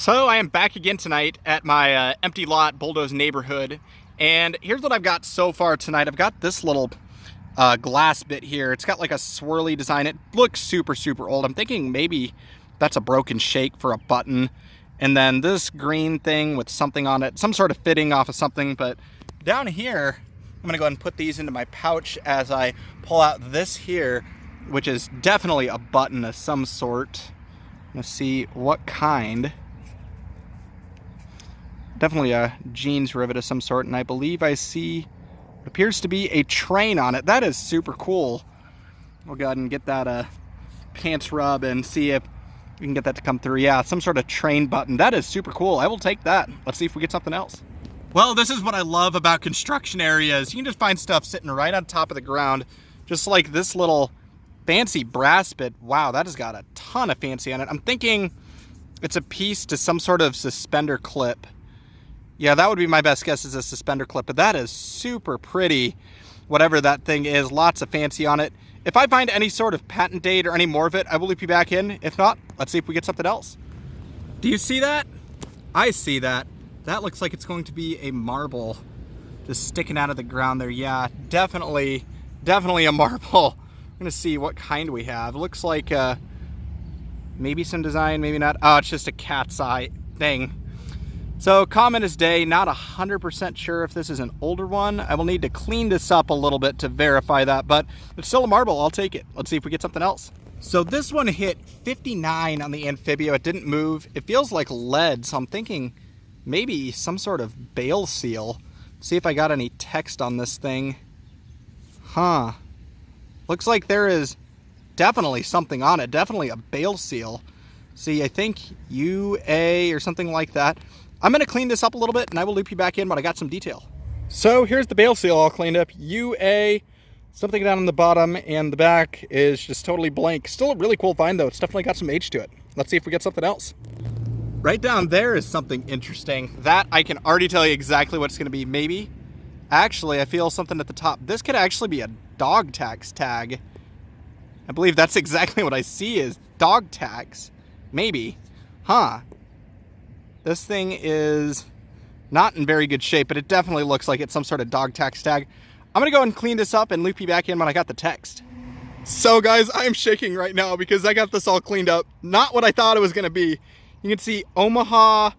So I am back again tonight at my empty lot bulldoze neighborhood, and here's what I've got so far tonight. I've got this little glass bit here. It's got like a swirly design. It looks super old. I'm thinking maybe that's a broken shake for a button, and then this green thing with something on it, some sort of fitting off of something. But down here, I'm gonna go ahead and put these into my pouch as I pull out this here, which is definitely a button of some sort. Let's see what kind. Definitely a jeans rivet of some sort, and I believe I see what appears to be a train on it. That is super cool. We'll go ahead and get that pants rub and see if we can get that to come through. Yeah, some sort of train button. That is super cool. I will take that. Let's see if we get something else. Well, this is what I love about construction areas. You can just find stuff sitting right on top of the ground, just like this little fancy brass bit. Wow, that has got a ton of fancy on it. I'm thinking it's a piece to some sort of suspender clip. Yeah, that would be my best guess, is a suspender clip, but that is super pretty, whatever that thing is. Lots of fancy on it. If I find any sort of patent date or any more of it, I will loop you back in. If not, let's see if we get something else. Do you see that? I see that. That looks like it's going to be a marble just sticking out of the ground there. Yeah, definitely a marble. I'm gonna see what kind we have. It looks like maybe some design, maybe not. Oh, it's just a cat's eye thing. So common as day, not 100% sure if this is an older one. I will need to clean this up a little bit to verify that, but it's still a marble. I'll take it. Let's see if we get something else. So this one hit 59 on the Amphibio. It didn't move. It feels like lead, so I'm thinking maybe some sort of bale seal. See if I got any text on this thing. Huh. Looks like there is definitely something on it. Definitely a bale seal. See, I think UA or something like that. I'm going to clean this up a little bit, and I will loop you back in when I got some detail. So here's the bale seal all cleaned up. UA, something down on the bottom, and the back is just totally blank. Still a really cool find, though. It's definitely got some age to it. Let's see if we get something else. Right down there is something interesting. That I can already tell you exactly what it's going to be. Maybe. Actually, I feel something at the top. This could actually be a dog tax tag. I believe that's exactly what I see is dog tags. Maybe. Huh. This thing is not in very good shape, but it definitely looks like it's some sort of dog tax tag. I'm going to go and clean this up and loop you back in when I got the text. So guys, I'm shaking right now because I got this all cleaned up. Not what I thought it was going to be. You can see Omaha,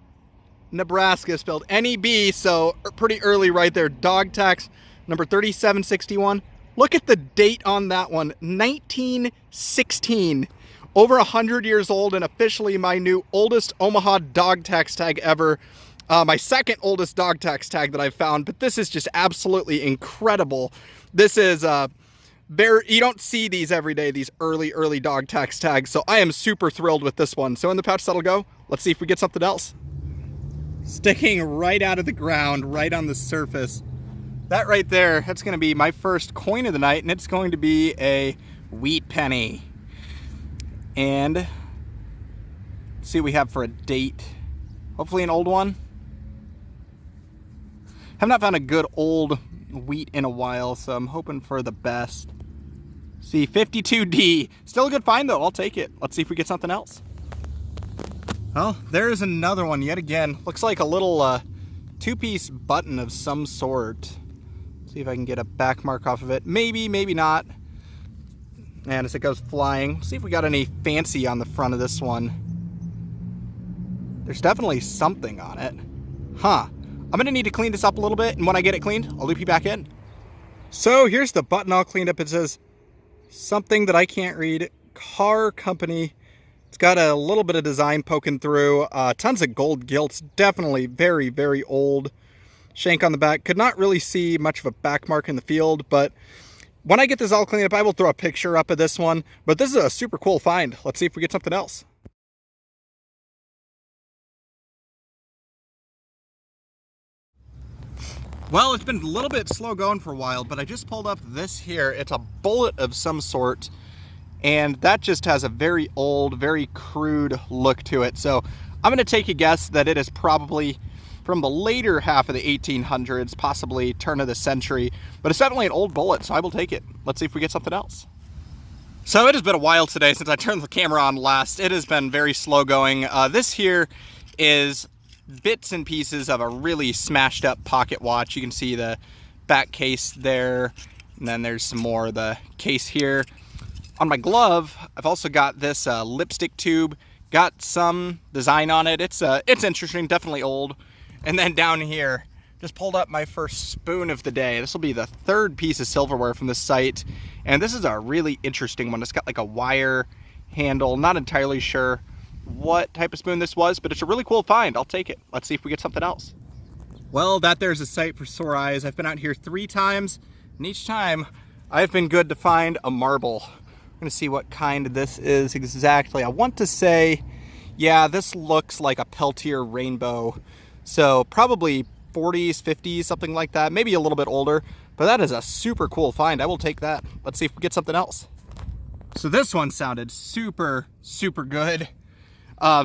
Nebraska, spelled N-E-B, so pretty early right there. Dog tax number 3761. Look at the date on that one, 1916. Over 100 years old, and officially my new oldest Omaha dog tax tag ever. My second oldest dog tax tag that I've found, but this is just absolutely incredible. This is you don't see these every day, these early dog tax tags, so I am super thrilled with this one. So in the pouch that'll go. Let's see if we get something else. Sticking right out of the ground, right on the surface. That right there, that's gonna be my first coin of the night, and it's going to be a wheat penny. And let's see what we have for a date. Hopefully an old one. Have not found a good old wheat in a while, so I'm hoping for the best. See, 52D. Still a good find though, I'll take it. Let's see if we get something else. Well, there's another one yet again. Looks like a little two-piece button of some sort. See if I can get a back mark off of it. Maybe, maybe not. And as it goes flying, see if we got any fancy on the front of this one. There's definitely something on it. Huh. I'm going to need to clean this up a little bit, and when I get it cleaned, I'll loop you back in. So here's the button all cleaned up. It says something that I can't read. Car company. It's got a little bit of design poking through. Tons of gold gilts. Definitely very old. Shank on the back. Could not really see much of a back mark in the field, but when I get this all cleaned up, I will throw a picture up of this one. But this is a super cool find. Let's see if we get something else. Well, it's been a little bit slow going for a while, but I just pulled up this here. It's a bullet of some sort, and that just has a very old, very crude look to it. So I'm going to take a guess that it is probably from the later half of the 1800s, possibly turn of the century, but it's definitely an old bullet, so I will take it. Let's see if we get something else. So it has been a while today since I turned the camera on last. It has been very slow going. This here is bits and pieces of a really smashed up pocket watch. You can see the back case there, and then there's some more of the case here. On my glove, I've also got this lipstick tube. Got some design on it. It's interesting, definitely old. And then down here, just pulled up my first spoon of the day. This will be the third piece of silverware from this site. And this is a really interesting one. It's got like a wire handle. Not entirely sure what type of spoon this was, but it's a really cool find. I'll take it. Let's see if we get something else. Well, that there's a sight for sore eyes. I've been out here 3 times, and each time I've been good to find a marble. I'm gonna see what kind this is exactly. I want to say, yeah, this looks like a Peltier Rainbow. So probably 40s, 50s, something like that. Maybe a little bit older, but that is a super cool find. I will take that. Let's see if we get something else. So this one sounded super, super good.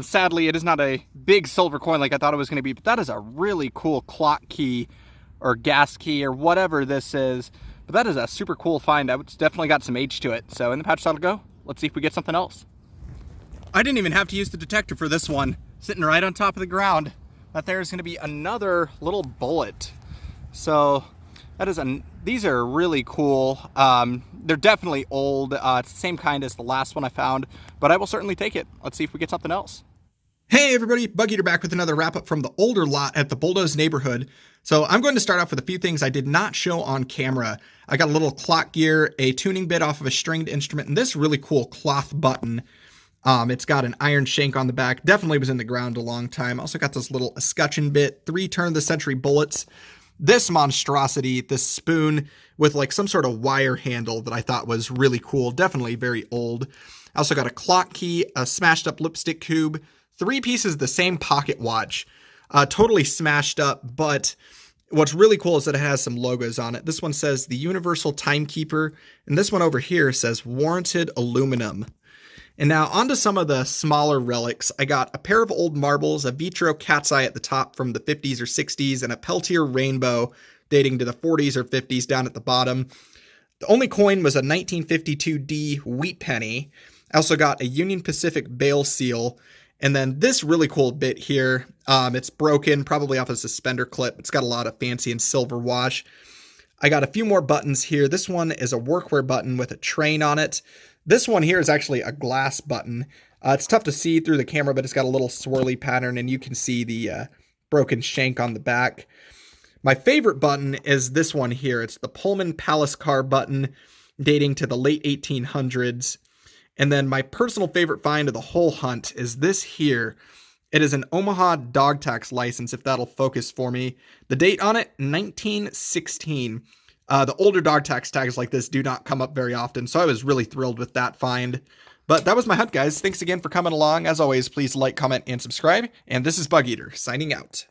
Sadly, it is not a big silver coin like I thought it was gonna be, but that is a really cool clock key or gas key or whatever this is. But that is a super cool find. It's definitely got some age to it. So in the pouch that'll go. Let's see if we get something else. I didn't even have to use the detector for this one. Sitting right on top of the ground. That there is going to be another little bullet. So that is these are really cool. They're definitely old. It's the same kind as the last one I found, but I will certainly take it. Let's see if we get something else. Hey everybody, Bug Eater back with another wrap up from the older lot at the Bulldoze neighborhood. So I'm going to start off with a few things I did not show on camera. I got a little clock gear, a tuning bit off of a stringed instrument, and this really cool cloth button. It's got an iron shank on the back. Definitely was in the ground a long time. Also got this little escutcheon bit, 3 turn of the century bullets. This monstrosity, this spoon with like some sort of wire handle that I thought was really cool. Definitely very old. I also got a clock key, a smashed up lipstick tube, 3 pieces of the same pocket watch. Totally smashed up, but what's really cool is that it has some logos on it. This one says the Universal Timekeeper, and this one over here says Warranted Aluminum. And now onto some of the smaller relics. I got a pair of old marbles, a Vitro Cat's Eye at the top from the 50s or 60s, and a Peltier Rainbow dating to the 40s or 50s down at the bottom. The only coin was a 1952D wheat penny. I also got a Union Pacific bail seal. And then this really cool bit here, it's broken, probably off a suspender clip. It's got a lot of fancy and silver wash. I got a few more buttons here. This one is a workwear button with a train on it. This one here is actually a glass button. It's tough to see through the camera, but it's got a little swirly pattern, and you can see the broken shank on the back. My favorite button is this one here. It's the Pullman Palace Car button dating to the late 1800s. And then my personal favorite find of the whole hunt is this here. It is an Omaha dog tax license, if that'll focus for me. The date on it, 1916. The older dog tax tags like this do not come up very often, so I was really thrilled with that find. But that was my hunt, guys. Thanks again for coming along. As always, please like, comment, and subscribe. And this is Bug Eater, signing out.